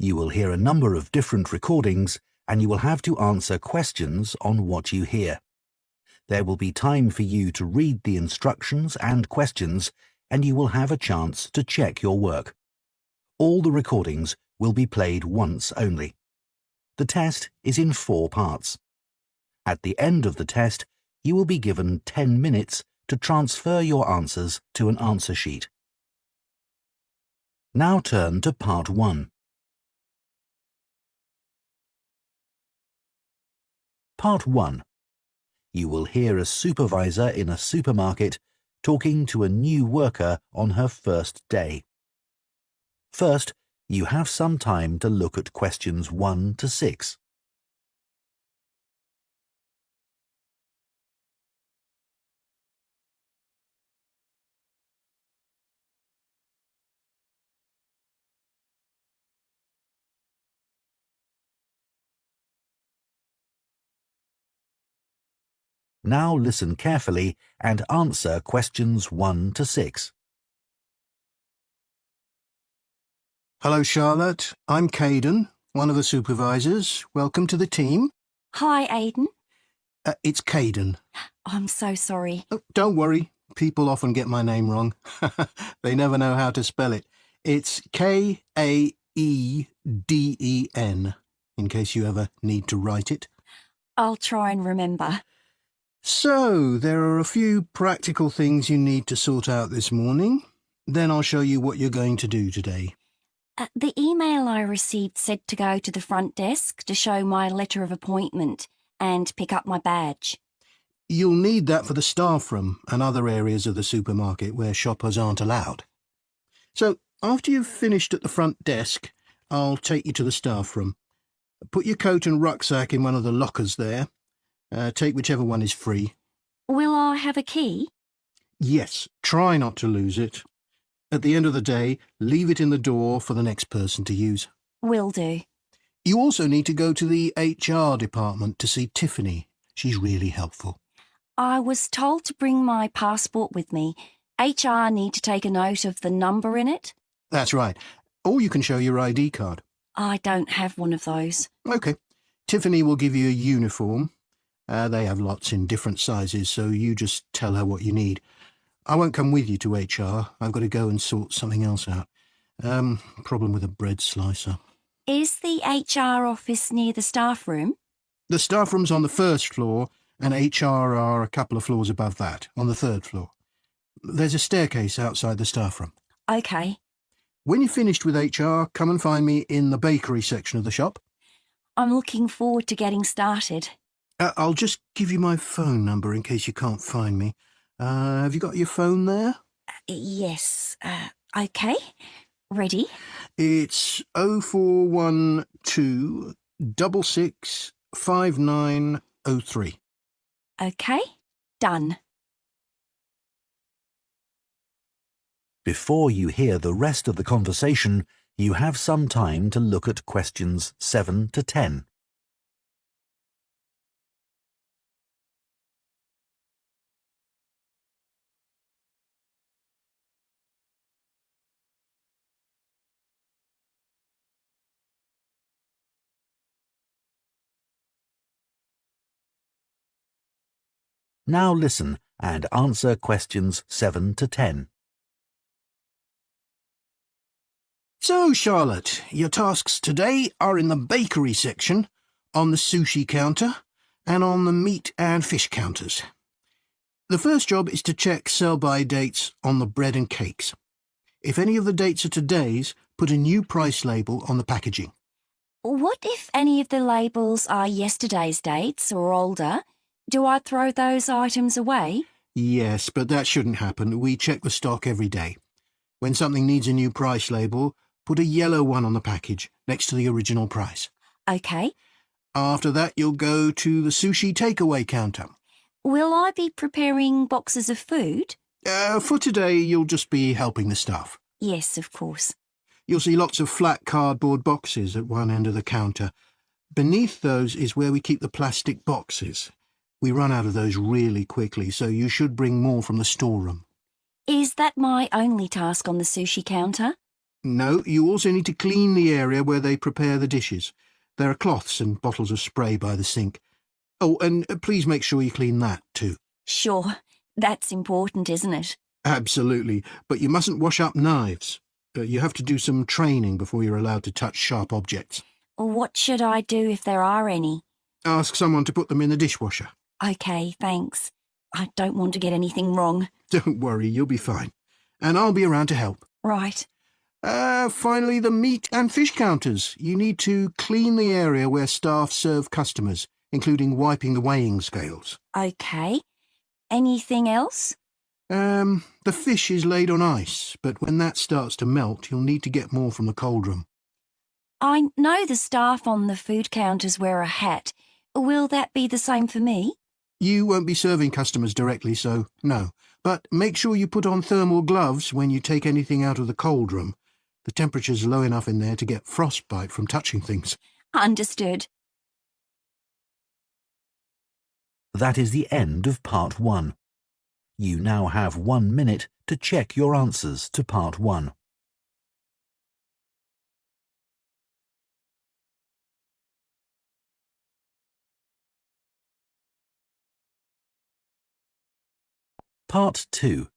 You will hear a number of different recordings and you will have to answer questions on what you hear. There will be time for you to read the instructions and questions, and you will have a chance to check your work. All the recordings will be played once only. The test is in 4 parts. At the end of the test, you will be given 10 minutes to transfer your answers to an answer sheet. Now turn to Part 1. Part 1. You will hear a supervisor in a supermarket talking to a new worker on her first day. First, you have some time to look at questions 1 to 6. Now listen carefully and answer questions 1 to 6. Hello, Charlotte. I'm Caden, one of the supervisors. Welcome to the team. Hi, Aidan. It's Caden. I'm so sorry. Oh, don't worry. People often get my name wrong. They never know how to spell it. It's Kaeden, in case you ever need to write it. I'll try and remember. So, there are a few practical things you need to sort out this morning. Then I'll show you what you're going to do today. The email I received said to go to the front desk to show my letter of appointment and pick up my badge. You'll need that for the staff room and other areas of the supermarket where shoppers aren't allowed. So, after you've finished at the front desk, I'll take you to the staff room. Put your coat and rucksack in one of the lockers there. Take whichever one is free. Will I have a key? Yes, try not to lose it. At the end of the day, leave it in the door for the next person to use. Will do. You also need to go to the HR department to see Tiffany. She's really helpful. I was told to bring my passport with me. HR need to take a note of the number in it. That's right. Or you can show your ID card. I don't have one of those. OK. Tiffany will give you a uniform. They have lots in different sizes, so you just tell her what you need. I won't come with you to HR. I've got to go and sort something else out. Problem with a bread slicer. Is the HR office near the staff room? The staff room's on the 1st floor, and HR are a couple of floors above that, on the 3rd floor. There's a staircase outside the staff room. OK. When you're finished with HR, come and find me in the bakery section of the shop. I'm looking forward to getting started. I'll just give you my phone number in case you can't find me. Have you got your phone there? Yes. OK. Ready? It's 0412 66 5903. OK. Done. Before you hear the rest of the conversation, you have some time to look at questions 7 to 10. Now listen and answer questions 7 to 10. So, Charlotte, your tasks today are in the bakery section, on the sushi counter, and on the meat and fish counters. The first job is to check sell-by dates on the bread and cakes. If any of the dates are today's, put a new price label on the packaging. What if any of the labels are yesterday's dates or older? Do I throw those items away? Yes, but that shouldn't happen. We check the stock every day. When something needs a new price label, put a yellow one on the package, next to the original price. OK. After that, you'll go to the sushi takeaway counter. Will I be preparing boxes of food? For today, you'll just be helping the staff. Yes, of course. You'll see lots of flat cardboard boxes at one end of the counter. Beneath those is where we keep the plastic boxes. We run out of those really quickly, so you should bring more from the storeroom. Is that my only task on the sushi counter? No, you also need to clean the area where they prepare the dishes. There are cloths and bottles of spray by the sink. Oh, and please make sure you clean that too. Sure, that's important, isn't it? Absolutely, but you mustn't wash up knives. You have to do some training before you're allowed to touch sharp objects. What should I do if there are any? Ask someone to put them in the dishwasher. OK, thanks. I don't want to get anything wrong. Don't worry, you'll be fine. And I'll be around to help. Right. Finally, the meat and fish counters. You need to clean the area where staff serve customers, including wiping the weighing scales. OK. Anything else? The fish is laid on ice, but when that starts to melt, you'll need to get more from the cold room. I know the staff on the food counters wear a hat. Will that be the same for me? You won't be serving customers directly, so no. But make sure you put on thermal gloves when you take anything out of the cold room. The temperature's low enough in there to get frostbite from touching things. Understood. That is the end of Part 1. You now have 1 minute to check your answers to Part 1. Part 2.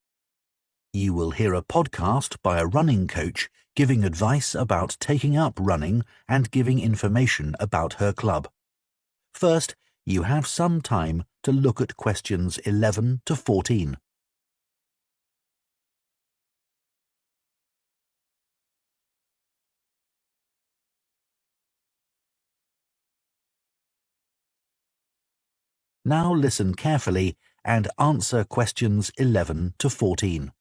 You will hear a podcast by a running coach giving advice about taking up running and giving information about her club. First, you have some time to look at questions 11 to 14. Now listen carefully and answer questions 11 to 14.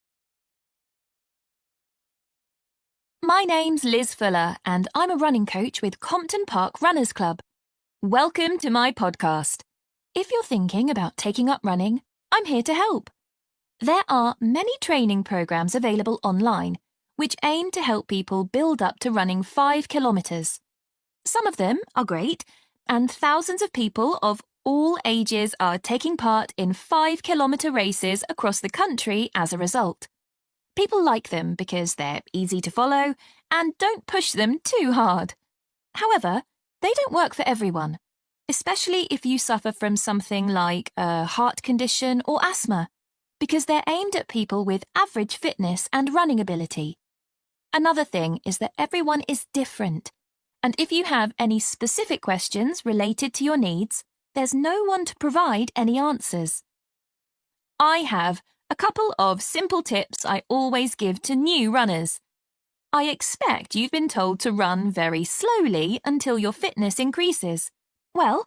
My name's Liz Fuller and I'm a running coach with Compton Park Runners Club. Welcome to my podcast. If you're thinking about taking up running, I'm here to help. There are many training programs available online which aim to help people build up to running 5 kilometres. Some of them are great, and thousands of people of all ages are taking part in 5-kilometre races across the country as a result. People like them because they're easy to follow and don't push them too hard. However, they don't work for everyone, especially if you suffer from something like a heart condition or asthma, because they're aimed at people with average fitness and running ability. Another thing is that everyone is different, and if you have any specific questions related to your needs, there's no one to provide any answers. I have a couple of simple tips I always give to new runners. I expect you've been told to run very slowly until your fitness increases. Well,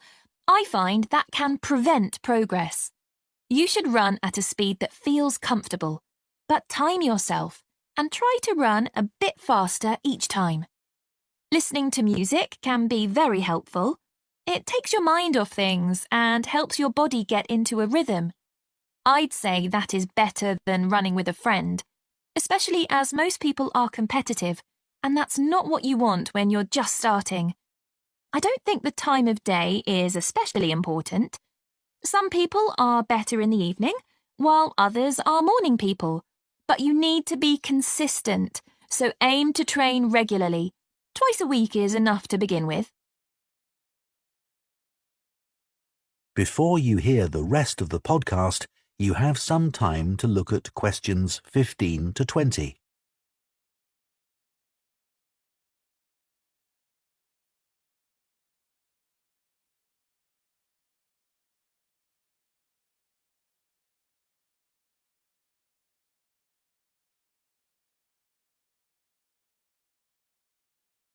I find that can prevent progress. You should run at a speed that feels comfortable, but time yourself and try to run a bit faster each time. Listening to music can be very helpful. It takes your mind off things and helps your body get into a rhythm. I'd say that is better than running with a friend, especially as most people are competitive, and that's not what you want when you're just starting. I don't think the time of day is especially important. Some people are better in the evening, while others are morning people. But you need to be consistent, so aim to train regularly. Twice a week is enough to begin with. Before you hear the rest of the podcast, you have some time to look at questions 15 to 20.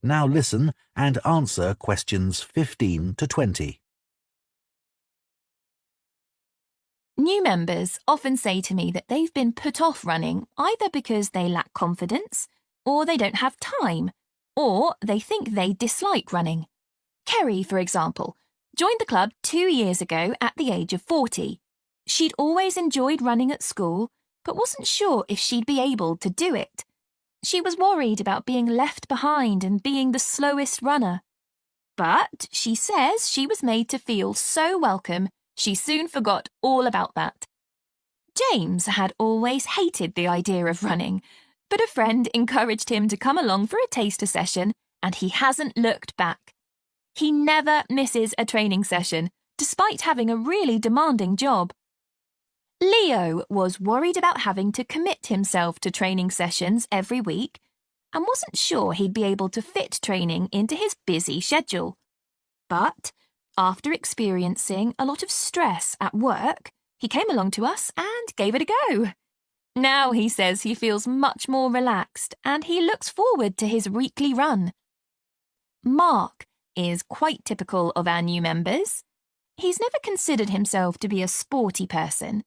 Now listen and answer questions 15 to 20. New members often say to me that they've been put off running either because they lack confidence, or they don't have time, or they think they dislike running. Kerry, for example, joined the club 2 years ago at the age of 40. She'd always enjoyed running at school, but wasn't sure if she'd be able to do it. She was worried about being left behind and being the slowest runner. But she says she was made to feel so welcome, she soon forgot all about that. James had always hated the idea of running, But a friend encouraged him to come along for a taster session, and he hasn't looked back. He never misses a training session, despite having a really demanding job. Leo was worried about having to commit himself to training sessions every week and wasn't sure he'd be able to fit training into his busy schedule. But after experiencing a lot of stress at work, he came along to us and gave it a go. Now he says he feels much more relaxed and he looks forward to his weekly run. Mark is quite typical of our new members. He's never considered himself to be a sporty person,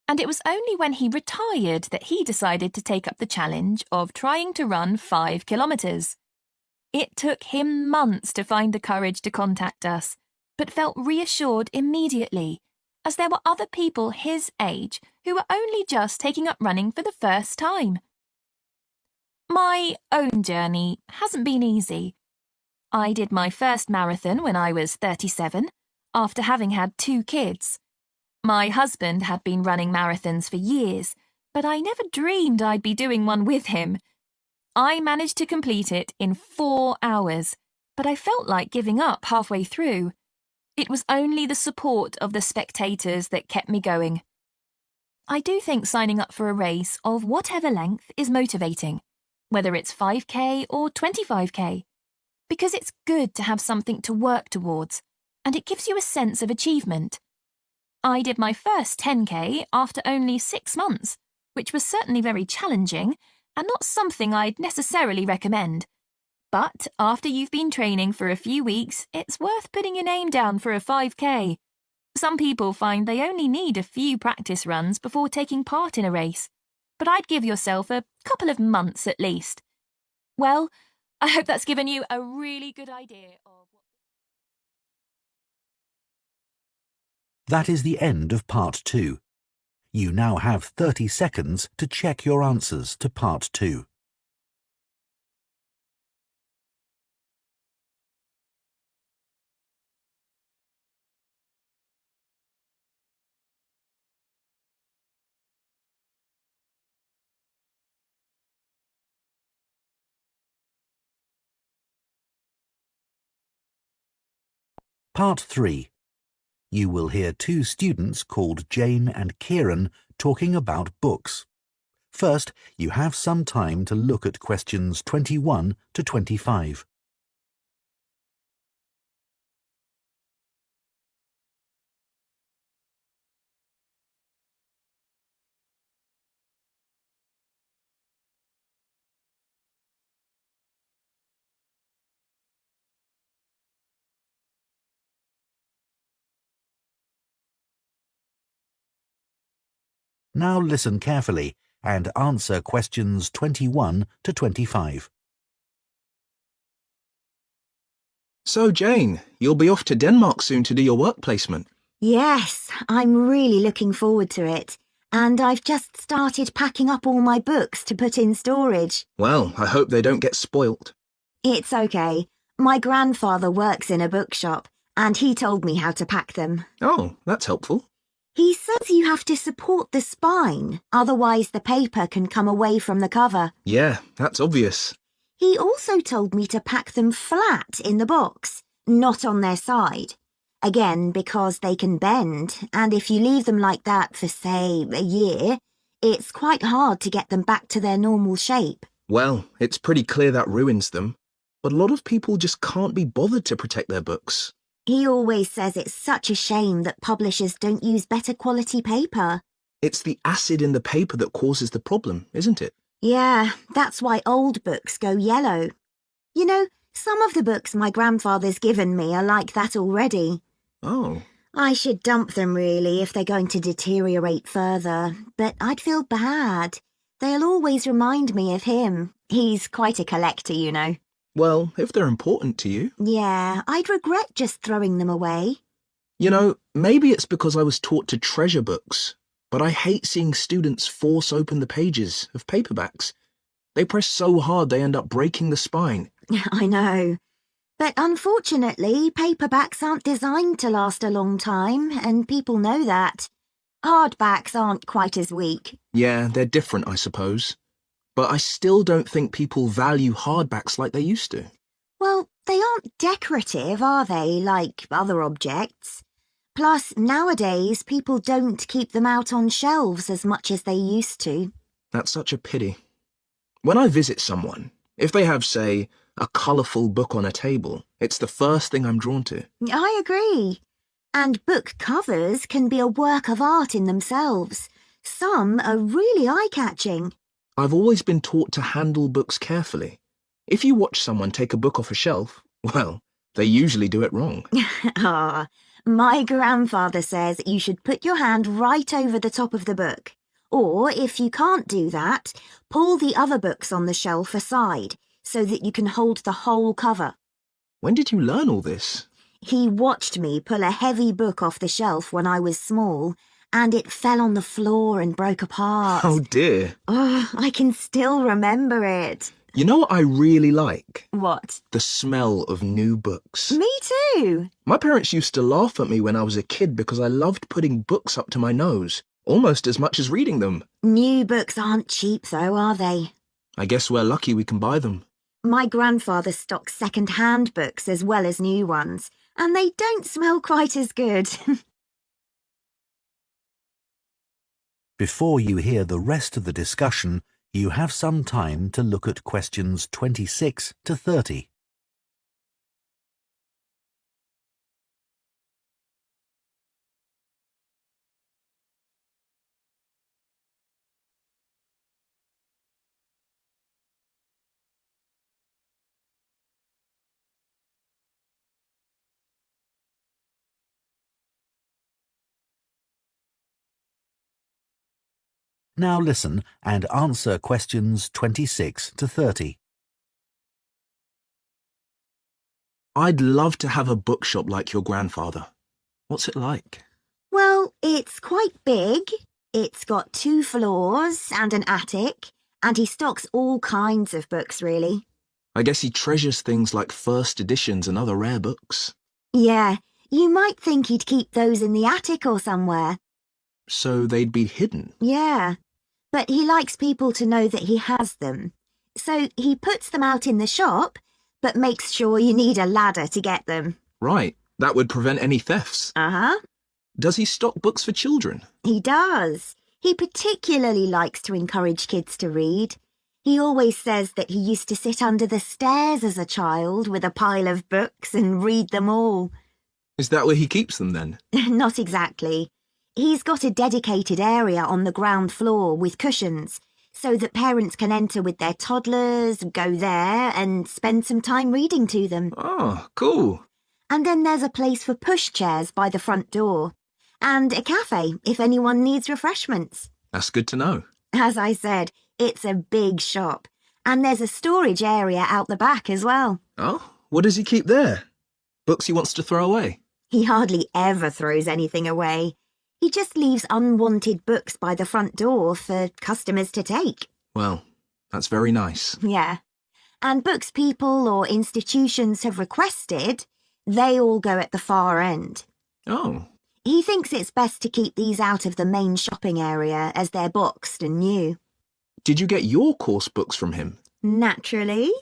and it was only when he retired that he decided to take up the challenge of trying to run 5 kilometres. It took him months to find the courage to contact us, but felt reassured immediately, as there were other people his age who were only just taking up running for the first time. My own journey hasn't been easy. I did my first marathon when I was 37, after having had 2 kids. My husband had been running marathons for years, but I never dreamed I'd be doing one with him. I managed to complete it in 4 hours, but I felt like giving up halfway through. It was only the support of the spectators that kept me going. I do think signing up for a race of whatever length is motivating, whether it's 5k or 25k, because it's good to have something to work towards, and it gives you a sense of achievement. I did my first 10k after only 6 months, which was certainly very challenging and not something I'd necessarily recommend. But after you've been training for a few weeks, it's worth putting your name down for a 5k. Some people find they only need a few practice runs before taking part in a race, but I'd give yourself a couple of months at least. Well, I hope that's given you a really good idea of what... That is the end of Part 2. You now have 30 seconds to check your answers to Part 2. Part 3. You will hear 2 students called Jane and Kieran talking about books. First, you have some time to look at questions 21 to 25. Now listen carefully and answer questions 21 to 25. So, Jane, you'll be off to Denmark soon to do your work placement. Yes, I'm really looking forward to it. And I've just started packing up all my books to put in storage. Well, I hope they don't get spoilt. It's okay. My grandfather works in a bookshop, and he told me how to pack them. Oh, that's helpful. He says you have to support the spine, otherwise the paper can come away from the cover. Yeah, that's obvious. He also told me to pack them flat in the box, not on their side. Again, because they can bend, and if you leave them like that for, say, a year, it's quite hard to get them back to their normal shape. Well, it's pretty clear that ruins them. But a lot of people just can't be bothered to protect their books. He always says it's such a shame that publishers don't use better quality paper. It's the acid in the paper that causes the problem, isn't it? Yeah, that's why old books go yellow. You know, some of the books my grandfather's given me are like that already. Oh. I should dump them really if they're going to deteriorate further, but I'd feel bad. They'll always remind me of him. He's quite a collector, you know. Well, if they're important to you. Yeah, I'd regret just throwing them away. You know, maybe it's because I was taught to treasure books, but I hate seeing students force open the pages of paperbacks. They press so hard they end up breaking the spine. I know. But unfortunately, paperbacks aren't designed to last a long time, and people know that. Hardbacks aren't quite as weak. Yeah, they're different, I suppose. but I still don't think people value hardbacks like they used to. Well, they aren't decorative, are they, like other objects? Plus, nowadays, people don't keep them out on shelves as much as they used to. That's such a pity. When I visit someone, if they have, say, a colourful book on a table, it's the first thing I'm drawn to. I agree. And book covers can be a work of art in themselves. Some are really eye-catching. I've always been taught to handle books carefully. If you watch someone take a book off a shelf, well, they usually do it wrong. Ah, my grandfather says you should put your hand right over the top of the book. Or, if you can't do that, pull the other books on the shelf aside so that you can hold the whole cover. When did you learn all this? He watched me pull a heavy book off the shelf when I was small, and it fell on the floor and broke apart. Oh dear. Oh, I can still remember it. You know what I really like? What? The smell of new books. Me too. My parents used to laugh at me when I was a kid because I loved putting books up to my nose, almost as much as reading them. New books aren't cheap though, are they? I guess we're lucky we can buy them. My grandfather stocks second-hand books as well as new ones, and they don't smell quite as good. Before you hear the rest of the discussion, you have some time to look at questions 26 to 30. Now listen and answer questions 26 to 30. I'd love to have a bookshop like your grandfather. What's it like? Well, it's quite big. It's got 2 floors and an attic, and he stocks all kinds of books, really. I guess he treasures things like first editions and other rare books. Yeah, you might think he'd keep those in the attic or somewhere. So they'd be hidden. Yeah, but he likes people to know that he has them. So he puts them out in the shop, but makes sure you need a ladder to get them. Right, that would prevent any thefts. Uh-huh. Does he stock books for children? He does. He particularly likes to encourage kids to read. He always says that he used to sit under the stairs as a child with a pile of books and read them all. Is that where he keeps them then? Not exactly. He's got a dedicated area on the ground floor with cushions, so that parents can enter with their toddlers, go there and spend some time reading to them. Oh, cool. And then there's a place for pushchairs by the front door. And a cafe if anyone needs refreshments. That's good to know. As I said, it's a big shop. And there's a storage area out the back as well. Oh, what does he keep there? Books he wants to throw away? He hardly ever throws anything away. He just leaves unwanted books by the front door for customers to take. Well, that's very nice. Yeah. And books people or institutions have requested, they all go at the far end. Oh. He thinks it's best to keep these out of the main shopping area as they're boxed and new. Did you get your course books from him? Naturally.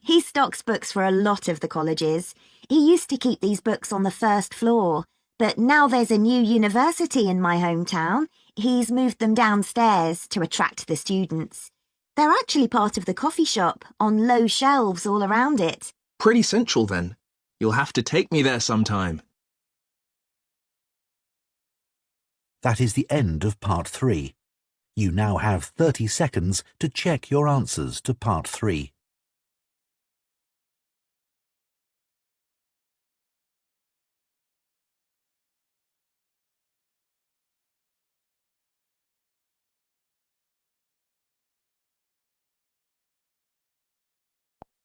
He stocks books for a lot of the colleges. He used to keep these books on the first floor, but now there's a new university in my hometown. He's moved them downstairs to attract the students. They're actually part of the coffee shop, on low shelves all around it. Pretty central then. You'll have to take me there sometime. That is the end of part 3. You now have 30 seconds to check your answers to part 3.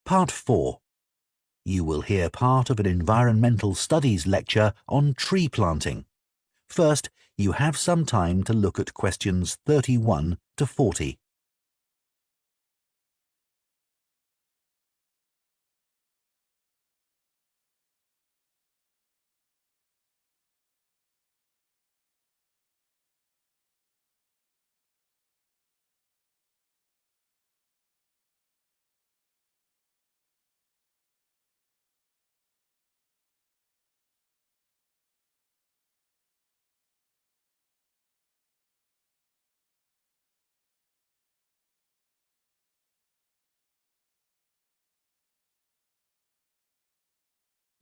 Part 4. You will hear part of an environmental studies lecture on tree planting. First, you have some time to look at questions 31 to 40.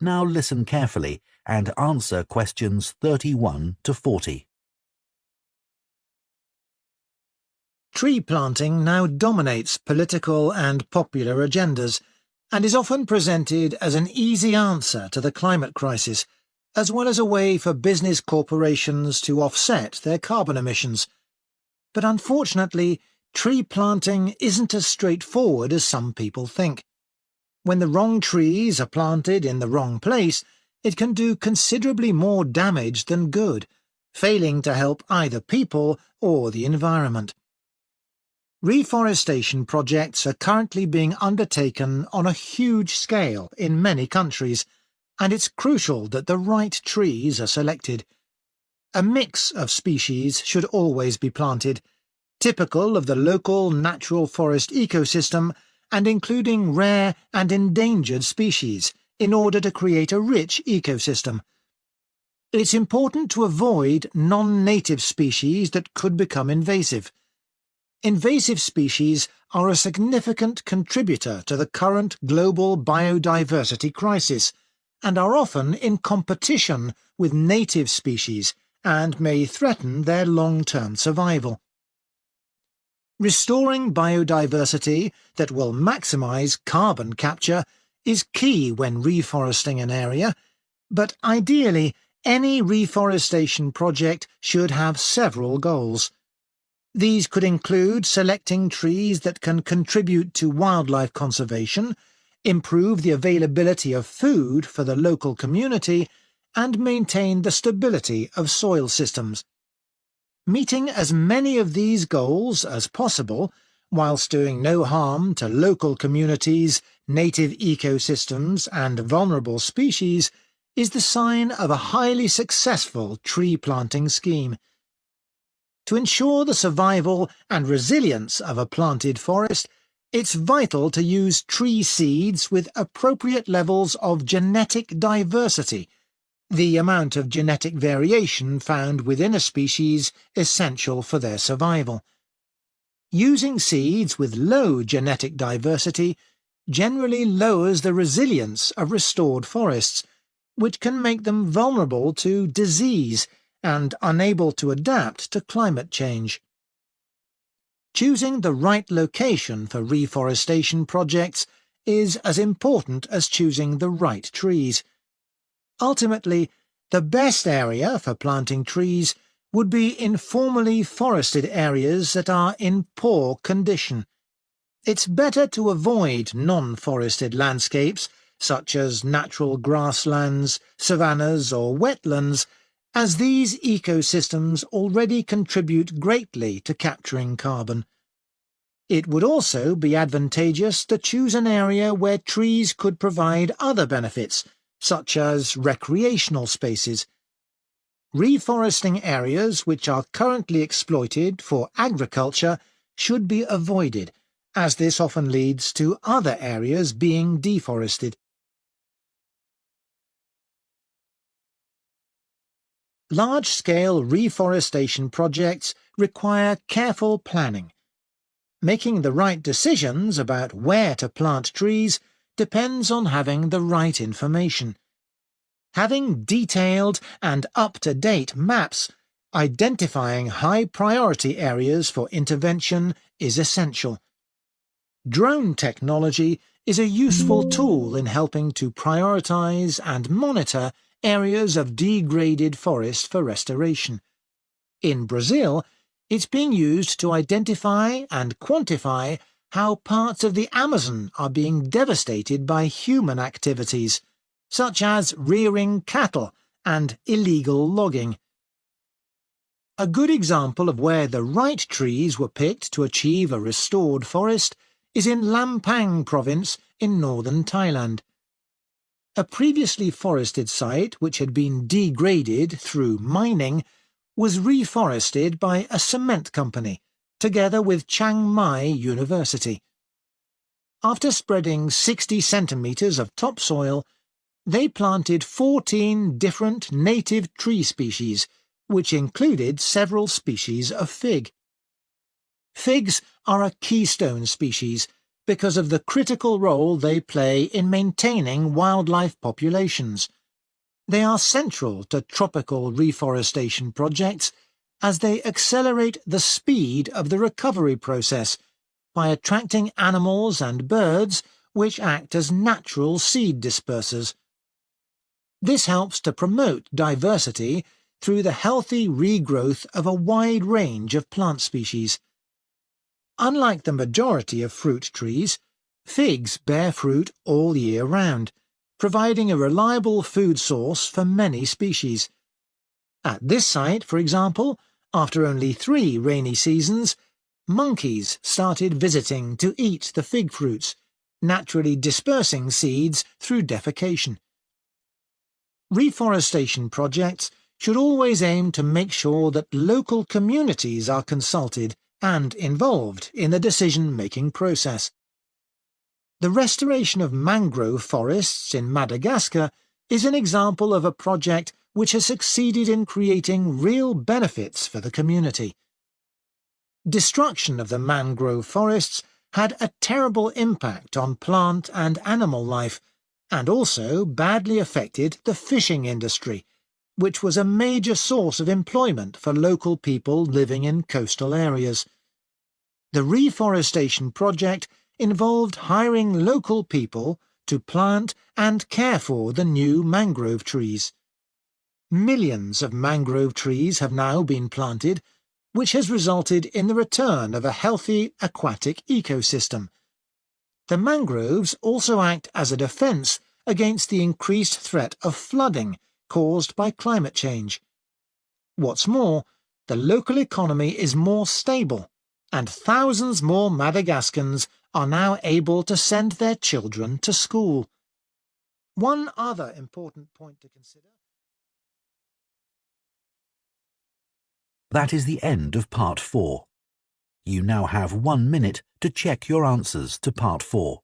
Now listen carefully and answer questions 31 to 40. Tree planting now dominates political and popular agendas and is often presented as an easy answer to the climate crisis, as well as a way for business corporations to offset their carbon emissions. But unfortunately, tree planting isn't as straightforward as some people think. When the wrong trees are planted in the wrong place, it can do considerably more damage than good, failing to help either people or the environment. Reforestation projects are currently being undertaken on a huge scale in many countries, and it's crucial that the right trees are selected. A mix of species should always be planted, typical of the local natural forest ecosystem and including rare and endangered species, in order to create a rich ecosystem. It's important to avoid non-native species that could become invasive. Invasive species are a significant contributor to the current global biodiversity crisis and are often in competition with native species and may threaten their long-term survival. Restoring biodiversity that will maximise carbon capture is key when reforesting an area, but ideally any reforestation project should have several goals. These could include selecting trees that can contribute to wildlife conservation, improve the availability of food for the local community, and maintain the stability of soil systems. Meeting as many of these goals as possible, whilst doing no harm to local communities, native ecosystems, and vulnerable species, is the sign of a highly successful tree planting scheme. To ensure the survival and resilience of a planted forest, it's vital to use tree seeds with appropriate levels of genetic diversity, the amount of genetic variation found within a species essential for their survival. Using seeds with low genetic diversity generally lowers the resilience of restored forests, which can make them vulnerable to disease and unable to adapt to climate change. Choosing the right location for reforestation projects is as important as choosing the right trees. Ultimately, the best area for planting trees would be informally forested areas that are in poor condition. It's better to avoid non-forested landscapes, such as natural grasslands, savannas or wetlands, as these ecosystems already contribute greatly to capturing carbon. It would also be advantageous to choose an area where trees could provide other benefits, such as recreational spaces. Reforesting areas which are currently exploited for agriculture should be avoided, as this often leads to other areas being deforested. Large-scale reforestation projects require careful planning. Making the right decisions about where to plant trees depends on having the right information. Having detailed and up-to-date maps identifying high-priority areas for intervention is essential. Drone technology is a useful tool in helping to prioritize and monitor areas of degraded forest for restoration. In Brazil, it's being used to identify and quantify how parts of the Amazon are being devastated by human activities, such as rearing cattle and illegal logging. A good example of where the right trees were picked to achieve a restored forest is in Lampang province in northern Thailand. A previously forested site which had been degraded through mining was reforested by a cement company, together with Chiang Mai University. After spreading 60 centimetres of topsoil, they planted 14 different native tree species, which included several species of fig. Figs are a keystone species, because of the critical role they play in maintaining wildlife populations. They are central to tropical reforestation projects as they accelerate the speed of the recovery process by attracting animals and birds which act as natural seed dispersers. This helps to promote diversity through the healthy regrowth of a wide range of plant species. Unlike the majority of fruit trees, figs bear fruit all year round, providing a reliable food source for many species. At this site, for example, after only 3 rainy seasons, monkeys started visiting to eat the fig fruits, naturally dispersing seeds through defecation. Reforestation projects should always aim to make sure that local communities are consulted and involved in the decision-making process. The restoration of mangrove forests in Madagascar is an example of a project which has succeeded in creating real benefits for the community. Destruction of the mangrove forests had a terrible impact on plant and animal life, and also badly affected the fishing industry, which was a major source of employment for local people living in coastal areas. The reforestation project involved hiring local people to plant and care for the new mangrove trees. Millions of mangrove trees have now been planted, which has resulted in the return of a healthy aquatic ecosystem. The mangroves also act as a defence against the increased threat of flooding caused by climate change. What's more, the local economy is more stable, and thousands more Madagascans are now able to send their children to school. One other important point to consider. That is the end of Part 4. You now have 1 minute to check your answers to Part 4.